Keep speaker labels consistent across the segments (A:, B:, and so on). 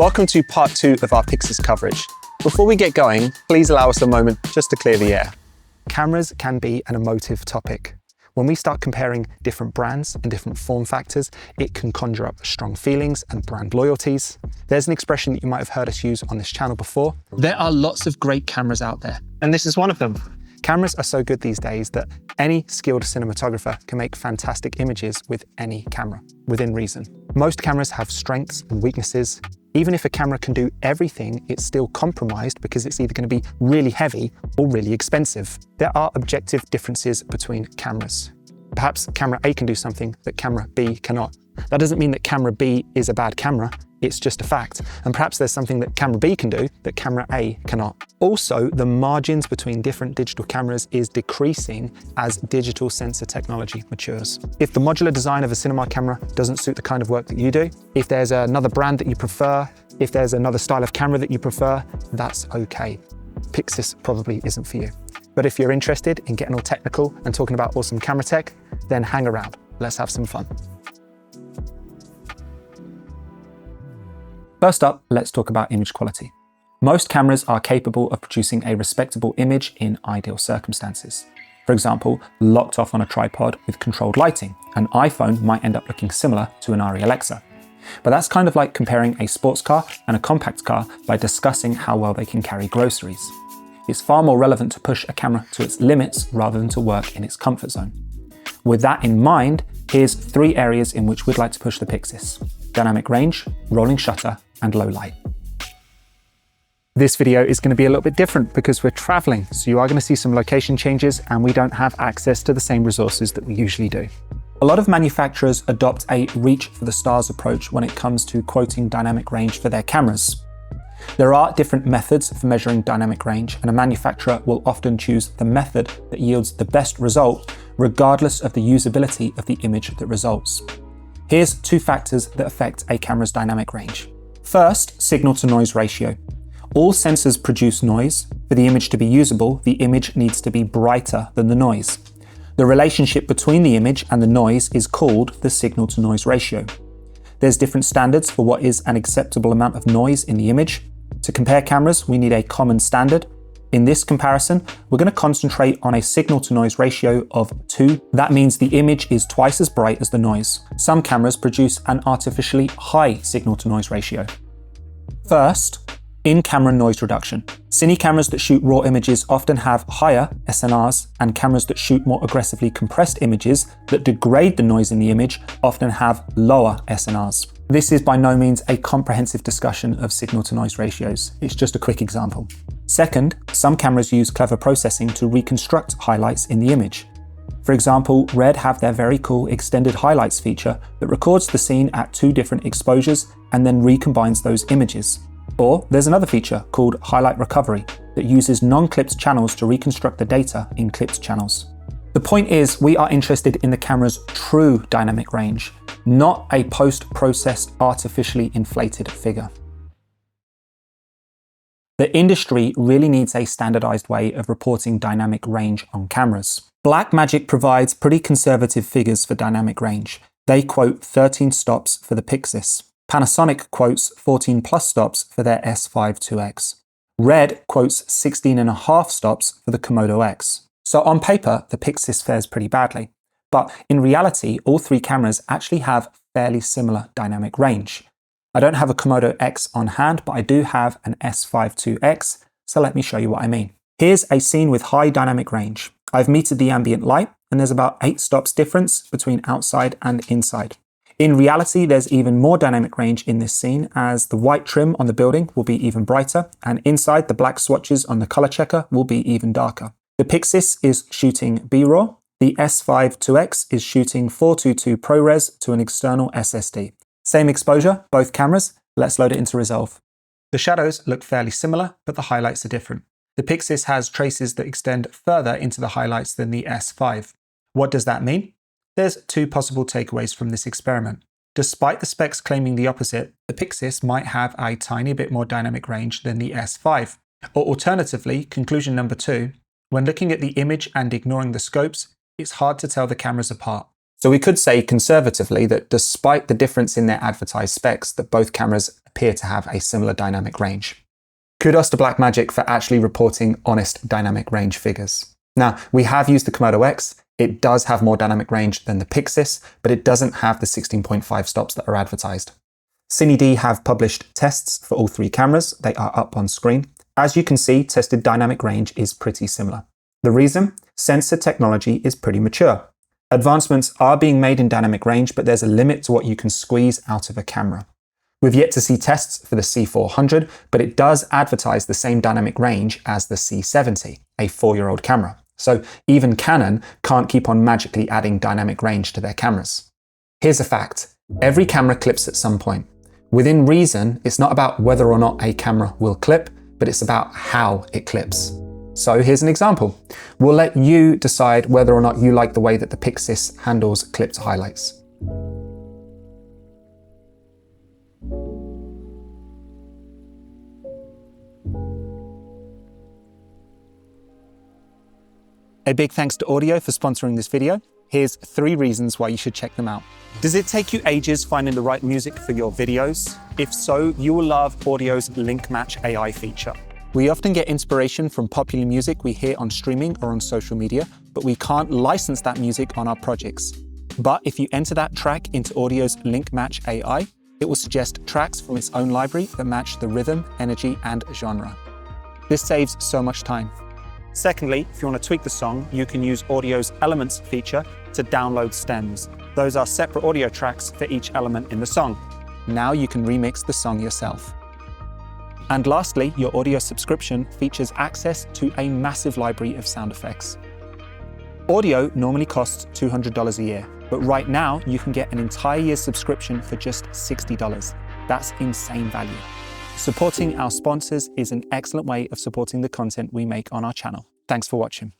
A: Welcome to part 2 of our PYXIS coverage. Before we get going, please allow us a moment just to clear the air. Cameras can be an emotive topic. When we start comparing different brands and different form factors, it can conjure up strong feelings and brand loyalties. There's an expression that you might have heard us use on this channel before. There are lots of great cameras out there, and this is one of them. Cameras are so good these days that any skilled cinematographer can make fantastic images with any camera, within reason. Most cameras have strengths and weaknesses. Even if a camera can do everything, it's still compromised because it's either going to be really heavy or really expensive. There are objective differences between cameras. Perhaps camera A can do something that camera B cannot. That doesn't mean that camera B is a bad camera, it's just a fact. And perhaps there's something that camera B can do that camera A cannot. Also, the margins between different digital cameras is decreasing as digital sensor technology matures. If the modular design of a cinema camera doesn't suit the kind of work that you do, if there's another brand that you prefer, if there's another style of camera that you prefer, that's okay. PYXIS probably isn't for you. But if you're interested in getting all technical and talking about awesome camera tech, then hang around. Let's have some fun. First up, let's talk about image quality. Most cameras are capable of producing a respectable image in ideal circumstances. For example, locked off on a tripod with controlled lighting, an iPhone might end up looking similar to an Arri Alexa. But that's kind of like comparing a sports car and a compact car by discussing how well they can carry groceries. It's far more relevant to push a camera to its limits rather than to work in its comfort zone. With that in mind, here's 3 areas in which we'd like to push the PYXIS: dynamic range, rolling shutter, and low light. This video is going to be a little bit different because we're traveling, so you are going to see some location changes and we don't have access to the same resources that we usually do. A lot of manufacturers adopt a reach for the stars approach when it comes to quoting dynamic range for their cameras. There are different methods for measuring dynamic range, and a manufacturer will often choose the method that yields the best result, regardless of the usability of the image that results. Here's 2 factors that affect a camera's dynamic range. First, signal-to-noise ratio. All sensors produce noise. For the image to be usable, the image needs to be brighter than the noise. The relationship between the image and the noise is called the signal-to-noise ratio. There's different standards for what is an acceptable amount of noise in the image. To compare cameras, we need a common standard. In this comparison, we're going to concentrate on a signal-to-noise ratio of 2. That means the image is twice as bright as the noise. Some cameras produce an artificially high signal-to-noise ratio. First, in-camera noise reduction. Cine cameras that shoot raw images often have higher SNRs, and cameras that shoot more aggressively compressed images that degrade the noise in the image often have lower SNRs. This is by no means a comprehensive discussion of signal-to-noise ratios. It's just a quick example. Second, some cameras use clever processing to reconstruct highlights in the image. For example, Red have their very cool extended highlights feature that records the scene at 2 different exposures and then recombines those images. Or there's another feature called highlight recovery that uses non-clipped channels to reconstruct the data in clipped channels. The point is, we are interested in the camera's true dynamic range, not a post-processed artificially inflated figure. The industry really needs a standardized way of reporting dynamic range on cameras. Blackmagic provides pretty conservative figures for dynamic range. They quote 13 stops for the PYXIS. Panasonic quotes 14 plus stops for their S5 IIX. Red quotes 16.5 stops for the Komodo X. So on paper, the PYXIS fares pretty badly. But in reality, all 3 cameras actually have fairly similar dynamic range. I don't have a Komodo X on hand, but I do have an S5 IIX, so let me show you what I mean. Here's a scene with high dynamic range. I've metered the ambient light, and there's about 8 stops difference between outside and inside. In reality, there's even more dynamic range in this scene, as the white trim on the building will be even brighter, and inside the black swatches on the color checker will be even darker. The PYXIS is shooting B-RAW. The S5 IIX is shooting 422 ProRes to an external SSD. Same exposure, both cameras. Let's load it into Resolve. The shadows look fairly similar, but the highlights are different. The PYXIS has traces that extend further into the highlights than the S5. What does that mean? There's 2 possible takeaways from this experiment. Despite the specs claiming the opposite, the PYXIS might have a tiny bit more dynamic range than the S5. Or alternatively, conclusion number 2, when looking at the image and ignoring the scopes, it's hard to tell the cameras apart. So we could say conservatively that despite the difference in their advertised specs, that both cameras appear to have a similar dynamic range. Kudos to Blackmagic for actually reporting honest dynamic range figures. Now, we have used the Komodo X. It does have more dynamic range than the PYXIS, but it doesn't have the 16.5 stops that are advertised. CineD have published tests for all three cameras. They are up on screen. As you can see, tested dynamic range is pretty similar. The reason? Sensor technology is pretty mature. Advancements are being made in dynamic range, but there's a limit to what you can squeeze out of a camera. We've yet to see tests for the C400, but it does advertise the same dynamic range as the C70, a 4-year-old camera. So even Canon can't keep on magically adding dynamic range to their cameras. Here's a fact. Every camera clips at some point. Within reason, it's not about whether or not a camera will clip, but it's about how it clips. So here's an example. We'll let you decide whether or not you like the way that the PYXIS handles clipped highlights. A big thanks to Audiio for sponsoring this video. Here's 3 reasons why you should check them out. Does it take you ages finding the right music for your videos? If so, you will love Audio's Link Match AI feature. We often get inspiration from popular music we hear on streaming or on social media, but we can't license that music on our projects. But if you enter that track into Audio's Link Match AI, it will suggest tracks from its own library that match the rhythm, energy, and genre. This saves so much time. Secondly, if you want to tweak the song, you can use Audio's Elements feature to download stems. Those are separate audio tracks for each element in the song. Now you can remix the song yourself. And lastly, your Audio subscription features access to a massive library of sound effects. Audio normally costs $200 a year, but right now you can get an entire year's subscription for just $60. That's insane value. Supporting our sponsors is an excellent way of supporting the content we make on our channel. Thanks for watching.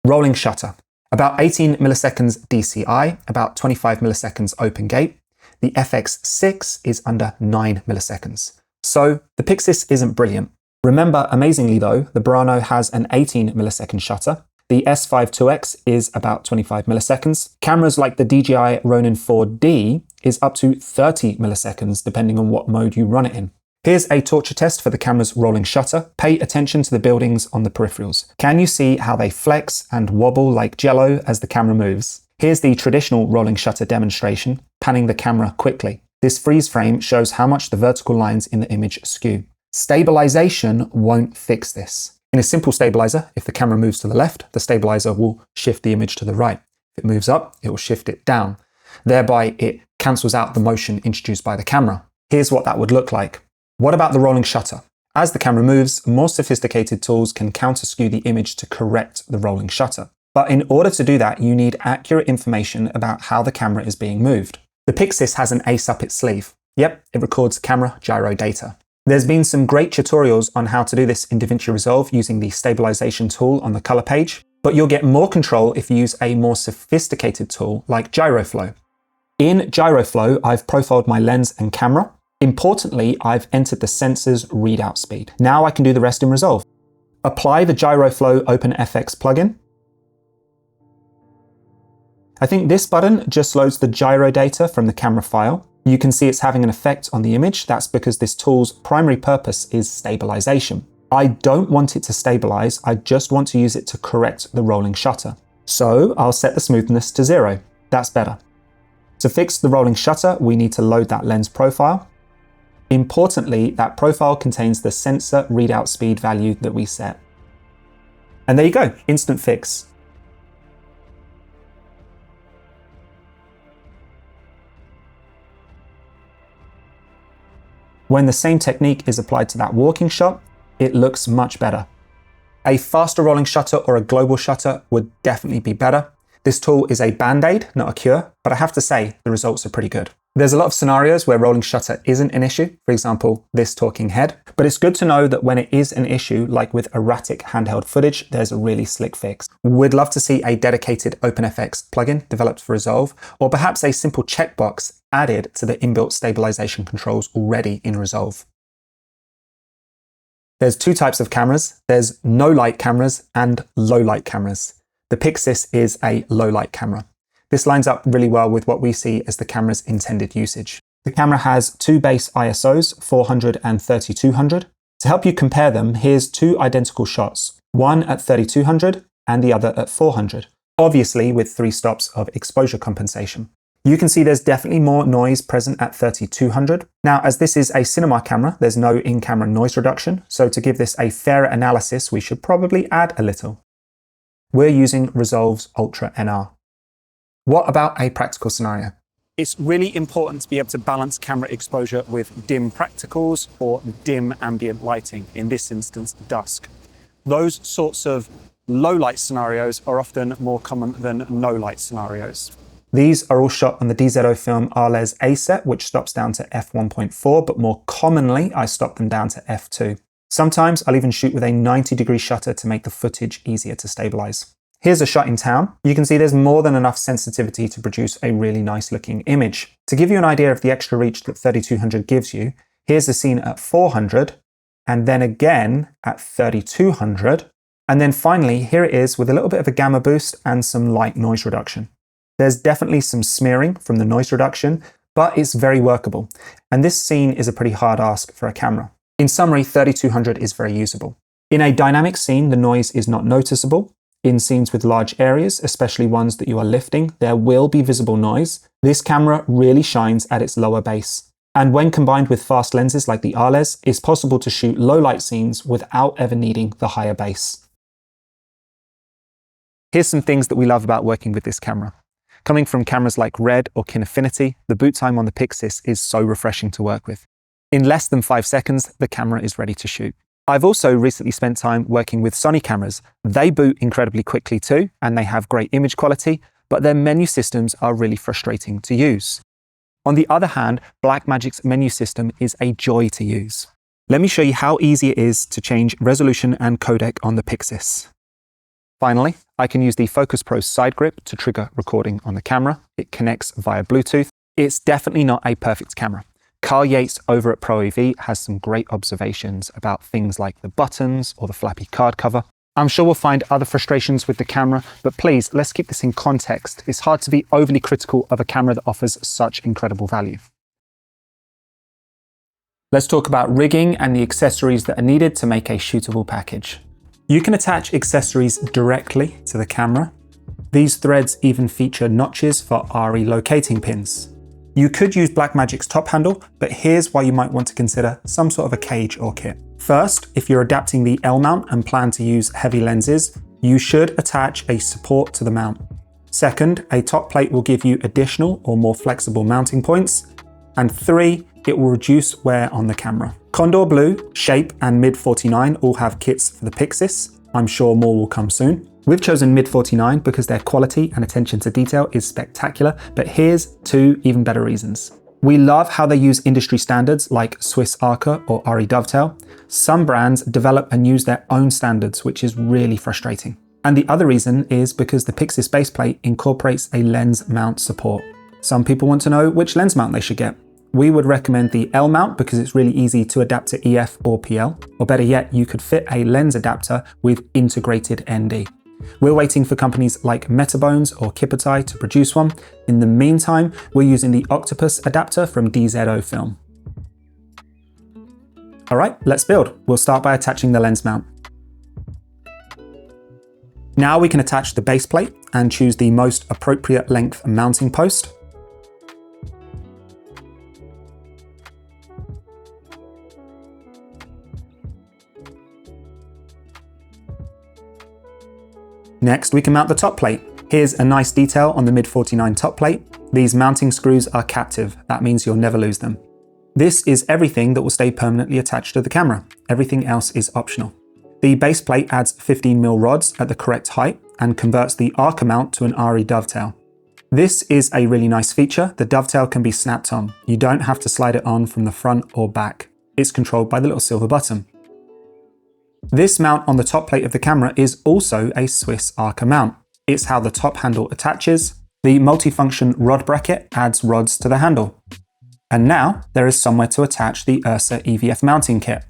A: Rolling shutter. About 18 milliseconds DCI, about 25 milliseconds open gate. The FX6 is under 9 milliseconds. So the PYXIS isn't brilliant. Remember, amazingly though, the Burano has an 18 millisecond shutter. The S5 IIX is about 25 milliseconds. Cameras like the DJI Ronin 4D is up to 30 milliseconds depending on what mode you run it in. Here's a torture test for the camera's rolling shutter. Pay attention to the buildings on the peripherals. Can you see how they flex and wobble like jello as the camera moves? Here's the traditional rolling shutter demonstration, panning the camera quickly. This freeze frame shows how much the vertical lines in the image skew. Stabilization won't fix this. In a simple stabilizer, if the camera moves to the left, the stabilizer will shift the image to the right. If it moves up, it will shift it down. Thereby, it cancels out the motion introduced by the camera. Here's what that would look like. What about the rolling shutter? As the camera moves, more sophisticated tools can counter-skew the image to correct the rolling shutter. But in order to do that, you need accurate information about how the camera is being moved. The PYXIS has an ace up its sleeve. Yep, it records camera gyro data. There's been some great tutorials on how to do this in DaVinci Resolve using the stabilization tool on the color page, but you'll get more control if you use a more sophisticated tool like Gyroflow. In Gyroflow, I've profiled my lens and camera. Importantly, I've entered the sensor's readout speed. Now I can do the rest in Resolve. Apply the Gyroflow OpenFX plugin. I think this button just loads the gyro data from the camera file. You can see it's having an effect on the image. That's because this tool's primary purpose is stabilization. I don't want it to stabilize, I just want to use it to correct the rolling shutter. So I'll set the smoothness to 0. That's better. To fix the rolling shutter, we need to load that lens profile. Importantly, that profile contains the sensor readout speed value that we set. And there you go, instant fix. When the same technique is applied to that walking shot, it looks much better. A faster rolling shutter or a global shutter would definitely be better. This tool is a band-aid, not a cure, but I have to say the results are pretty good. There's a lot of scenarios where rolling shutter isn't an issue, for example, this talking head, but it's good to know that when it is an issue, like with erratic handheld footage, there's a really slick fix. We'd love to see a dedicated OpenFX plugin developed for Resolve, or perhaps a simple checkbox added to the inbuilt stabilization controls already in Resolve. There's 2 types of cameras. There's no light cameras and low light cameras. The PYXIS is a low light camera. This lines up really well with what we see as the camera's intended usage. The camera has two base ISOs, 400 and 3200. To help you compare them, here's two identical shots, one at 3200 and the other at 400, obviously with 3 stops of exposure compensation. You can see there's definitely more noise present at 3200. Now, as this is a cinema camera, there's no in-camera noise reduction, so to give this a fairer analysis, we should probably add a little. We're using Resolve's Ultra NR. What about a practical scenario? It's really important to be able to balance camera exposure with dim practicals or dim ambient lighting, in this instance, dusk. Those sorts of low light scenarios are often more common than no light scenarios. These are all shot on the DZOFilm Arles HERE set, which stops down to f1.4, but more commonly, I stop them down to f2. Sometimes I'll even shoot with a 90-degree shutter to make the footage easier to stabilize. Here's a shot in town. You can see there's more than enough sensitivity to produce a really nice looking image. To give you an idea of the extra reach that 3200 gives you, here's the scene at 400, and then again at 3200, and then finally here it is with a little bit of a gamma boost and some light noise reduction. There's definitely some smearing from the noise reduction, but it's very workable. And this scene is a pretty hard ask for a camera. In summary, 3200 is very usable. In a dynamic scene, the noise is not noticeable. In scenes with large areas, especially ones that you are lifting, there will be visible noise. This camera really shines at its lower base. And when combined with fast lenses like the Arles, it's possible to shoot low light scenes without ever needing the higher base. Here's some things that we love about working with this camera. Coming from cameras like Red or Kinefinity, the boot time on the PYXIS is so refreshing to work with. In less than 5 seconds, the camera is ready to shoot. I've also recently spent time working with Sony cameras. They boot incredibly quickly too, and they have great image quality, but their menu systems are really frustrating to use. On the other hand, Blackmagic's menu system is a joy to use. Let me show you how easy it is to change resolution and codec on the PYXIS. Finally, I can use the Focus Pro side grip to trigger recording on the camera. It connects via Bluetooth. It's definitely not a perfect camera. Carl Yates over at ProAV has some great observations about things like the buttons or the flappy card cover. I'm sure we'll find other frustrations with the camera, but please, let's keep this in context. It's hard to be overly critical of a camera that offers such incredible value. Let's talk about rigging and the accessories that are needed to make a shootable package. You can attach accessories directly to the camera. These threads even feature notches for RE locating pins. You could use Blackmagic's top handle, but here's why you might want to consider some sort of a cage or kit. First, if you're adapting the L mount and plan to use heavy lenses, you should attach a support to the mount. Second, a top plate will give you additional or more flexible mounting points. And 3, it will reduce wear on the camera. Condor Blue, Shape and Mid 49 all have kits for the PYXIS. I'm sure more will come soon. We've chosen Mid 49 because their quality and attention to detail is spectacular, but here's 2 even better reasons. We love how they use industry standards like Swiss Arca or RE Dovetail. Some brands develop and use their own standards, which is really frustrating. And the other reason is because the PYXIS baseplate incorporates a lens mount support. Some people want to know which lens mount they should get. We would recommend the L mount because it's really easy to adapt to EF or PL, or better yet, you could fit a lens adapter with integrated ND. We're waiting for companies like Metabones or Kippertie to produce one. In the meantime, we're using the Octopus adapter from DZOFilm. All right, let's build. We'll start by attaching the lens mount. Now we can attach the base plate and choose the most appropriate length mounting post. Next, we can mount the top plate. Here's a nice detail on the Mid 49 top plate. These mounting screws are captive. That means you'll never lose them. This is everything that will stay permanently attached to the camera. Everything else is optional. The base plate adds 15mm rods at the correct height and converts the Arca mount to an RE dovetail. This is a really nice feature. The dovetail can be snapped on. You don't have to slide it on from the front or back. It's controlled by the little silver button. This mount on the top plate of the camera is also a Swiss Arca mount. It's how the top handle attaches. The multifunction rod bracket adds rods to the handle. And now there is somewhere to attach the Ursa EVF mounting kit.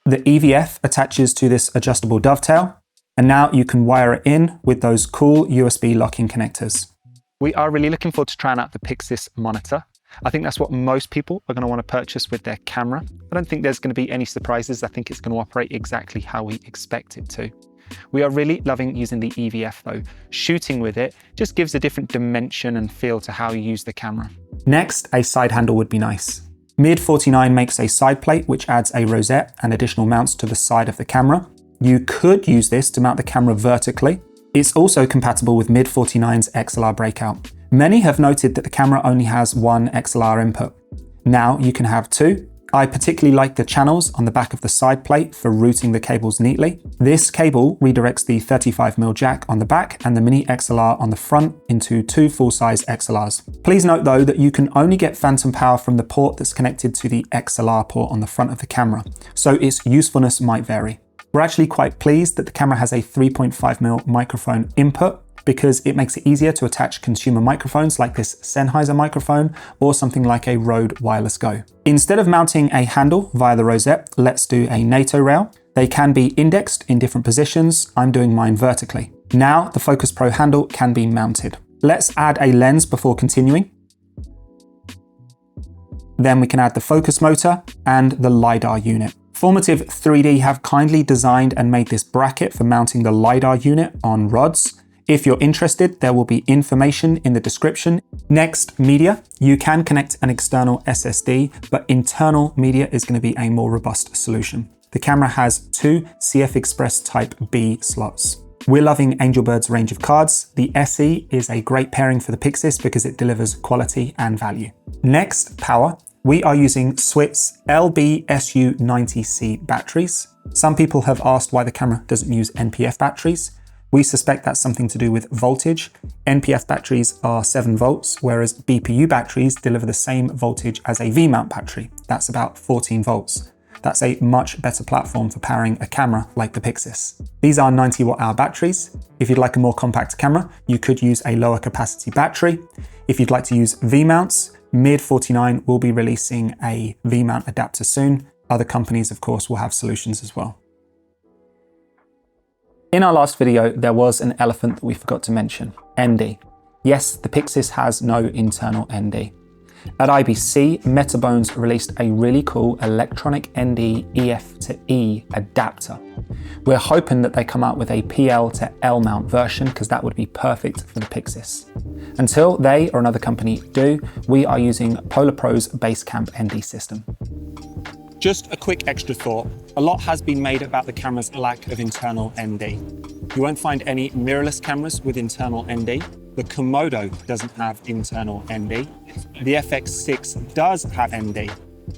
A: The EVF attaches to this adjustable dovetail, and now you can wire it in with those cool USB locking connectors. We are really looking forward to trying out the PYXIS monitor. I think that's what most people are going to want to purchase with their camera. I don't think there's going to be any surprises. I think it's going to operate exactly how we expect it to. We are really loving using the EVF though. Shooting with it just gives a different dimension and feel to how you use the camera. Next, a side handle would be nice. Mid49 makes a side plate which adds a rosette and additional mounts to the side of the camera. You could use this to mount the camera vertically. It's also compatible with Mid49's XLR breakout. Many have noted that the camera only has one XLR input. Now you can have two. I particularly like the channels on the back of the side plate for routing the cables neatly. This cable redirects the 35mm jack on the back and the mini XLR on the front into two full-size XLRs. Please note though that you can only get phantom power from the port that's connected to the XLR port on the front of the camera, so its usefulness might vary. We're actually quite pleased that the camera has a 3.5mm microphone input, because it makes it easier to attach consumer microphones like this Sennheiser microphone or something like a Rode Wireless Go. Instead of mounting a handle via the rosette, let's do a NATO rail. They can be indexed in different positions. I'm doing mine vertically. Now the Focus Pro handle can be mounted. Let's add a lens before continuing. Then we can add the focus motor and the Lidar unit. Formative 3D have kindly designed and made this bracket for mounting the Lidar unit on rods. If you're interested, there will be information in the description. Next, media. You can connect an external SSD, but internal media is going to be a more robust solution. The camera has two CF Express Type B slots. We're loving Angelbird's range of cards. The SE is a great pairing for the PYXIS because it delivers quality and value. Next, power. We are using Swit's LB-SU90C batteries. Some people have asked why the camera doesn't use NPF batteries. We suspect that's something to do with voltage. NPF batteries are 7 volts, whereas BPU batteries deliver the same voltage as a V-mount battery. That's about 14 volts. That's a much better platform for powering a camera like the PYXIS. These are 90 watt-hour batteries. If you'd like a more compact camera, you could use a lower capacity battery. If you'd like to use V-mounts, Mid49 will be releasing a V-mount adapter soon. Other companies, of course, will have solutions as well. In our last video, there was an elephant that we forgot to mention, ND. Yes, the PYXIS has no internal ND. At IBC, Metabones released a really cool electronic ND EF to E adapter. We're hoping that they come out with a PL to L mount version because that would be perfect for the PYXIS. Until they or another company do, we are using Polar Pro's Basecamp ND system. Just a quick extra thought. A lot has been made about the camera's lack of internal ND. You won't find any mirrorless cameras with internal ND. The Komodo doesn't have internal ND. The FX6 does have ND,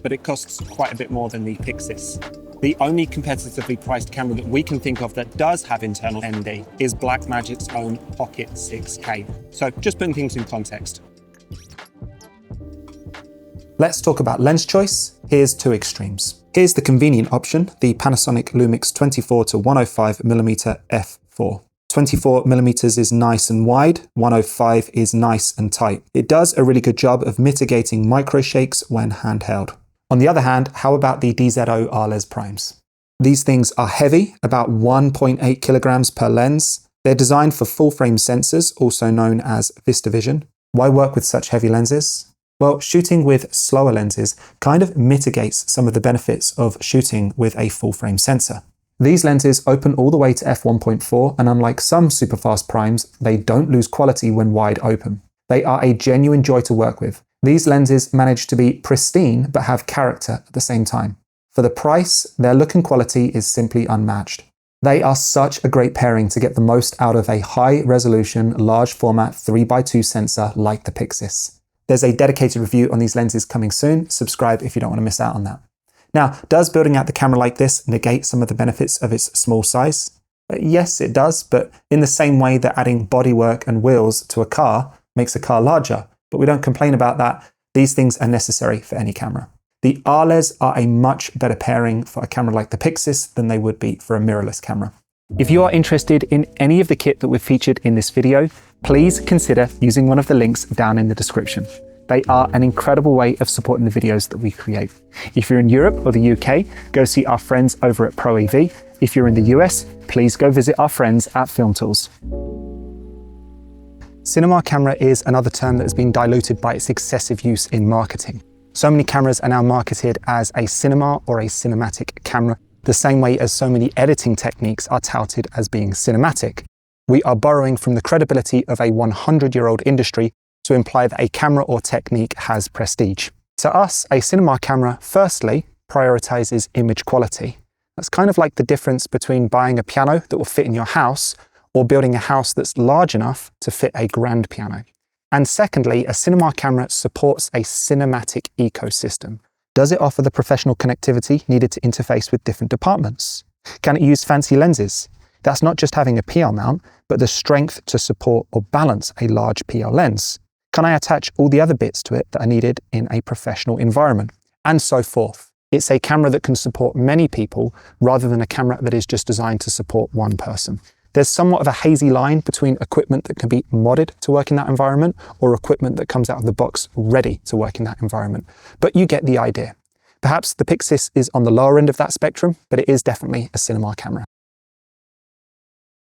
A: but it costs quite a bit more than the PYXIS. The only competitively priced camera that we can think of that does have internal ND is Blackmagic's own Pocket 6K. So just putting things in context. Let's talk about lens choice. Here's two extremes. Here's the convenient option, the Panasonic Lumix 24 to 105mm f4. 24mm is nice and wide, 105 is nice and tight. It does a really good job of mitigating micro shakes when handheld. On the other hand, how about the DZO Arles primes? These things are heavy, about 1.8 kilograms per lens. They're designed for full-frame sensors, also known as VistaVision. Why work with such heavy lenses? Well, shooting with slower lenses kind of mitigates some of the benefits of shooting with a full-frame sensor. These lenses open all the way to f1.4, and unlike some super fast primes, they don't lose quality when wide open. They are a genuine joy to work with. These lenses manage to be pristine but have character at the same time. For the price, their look and quality is simply unmatched. They are such a great pairing to get the most out of a high-resolution, large-format 3x2 sensor like the PYXIS. There's a dedicated review on these lenses coming soon. Subscribe if you don't want to miss out on that. Now, does building out the camera like this negate some of the benefits of its small size? Yes, it does, but in the same way that adding bodywork and wheels to a car makes a car larger, but we don't complain about that. These things are necessary for any camera. The Arles are a much better pairing for a camera like the PYXIS than they would be for a mirrorless camera. If you are interested in any of the kit that we've featured in this video, please consider using one of the links down in the description. They are an incredible way of supporting the videos that we create. If you're in Europe or the UK, go see our friends over at ProEV. If you're in the US, please go visit our friends at Film Tools. Cinema camera is another term that has been diluted by its excessive use in marketing. So many cameras are now marketed as a cinema or a cinematic camera, the same way as so many editing techniques are touted as being cinematic. We are borrowing from the credibility of a 100-year-old industry to imply that a camera or technique has prestige. To us, a cinema camera, firstly, prioritizes image quality. That's kind of like the difference between buying a piano that will fit in your house or building a house that's large enough to fit a grand piano. And secondly, a cinema camera supports a cinematic ecosystem. Does it offer the professional connectivity needed to interface with different departments? Can it use fancy lenses? That's not just having a PL mount, but the strength to support or balance a large PL lens. Can I attach all the other bits to it that are needed in a professional environment? And so forth. It's a camera that can support many people rather than a camera that is just designed to support one person. There's somewhat of a hazy line between equipment that can be modded to work in that environment or equipment that comes out of the box ready to work in that environment. But you get the idea. Perhaps the PYXIS is on the lower end of that spectrum, but it is definitely a cinema camera.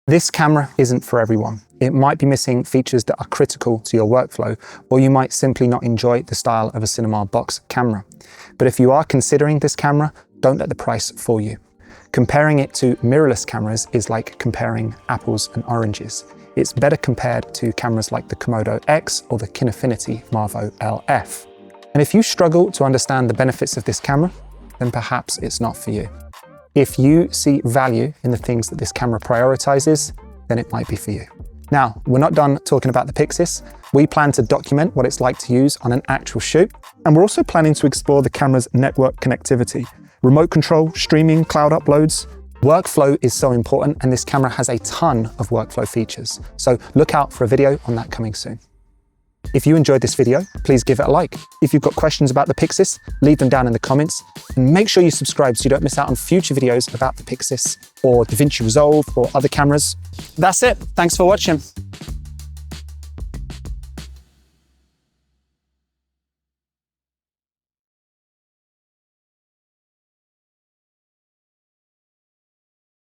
A: This camera isn't for everyone. It might be missing features that are critical to your workflow, or you might simply not enjoy the style of a cinema box camera. But if you are considering this camera, don't let the price fool you. Comparing it to mirrorless cameras is like comparing apples and oranges. It's better compared to cameras like the Komodo X or the Kinefinity Marvo LF. And if you struggle to understand the benefits of this camera, then perhaps it's not for you. If you see value in the things that this camera prioritizes, then it might be for you. Now, we're not done talking about the PYXIS. We plan to document what it's like to use on an actual shoot. And we're also planning to explore the camera's network connectivity. Remote control, streaming, cloud uploads. Workflow is so important, and this camera has a ton of workflow features. So look out for a video on that coming soon. If you enjoyed this video, please give it a like. If you've got questions about the PYXIS, leave them down in the comments. And make sure you subscribe so you don't miss out on future videos about the PYXIS or DaVinci Resolve or other cameras. That's it. Thanks for watching.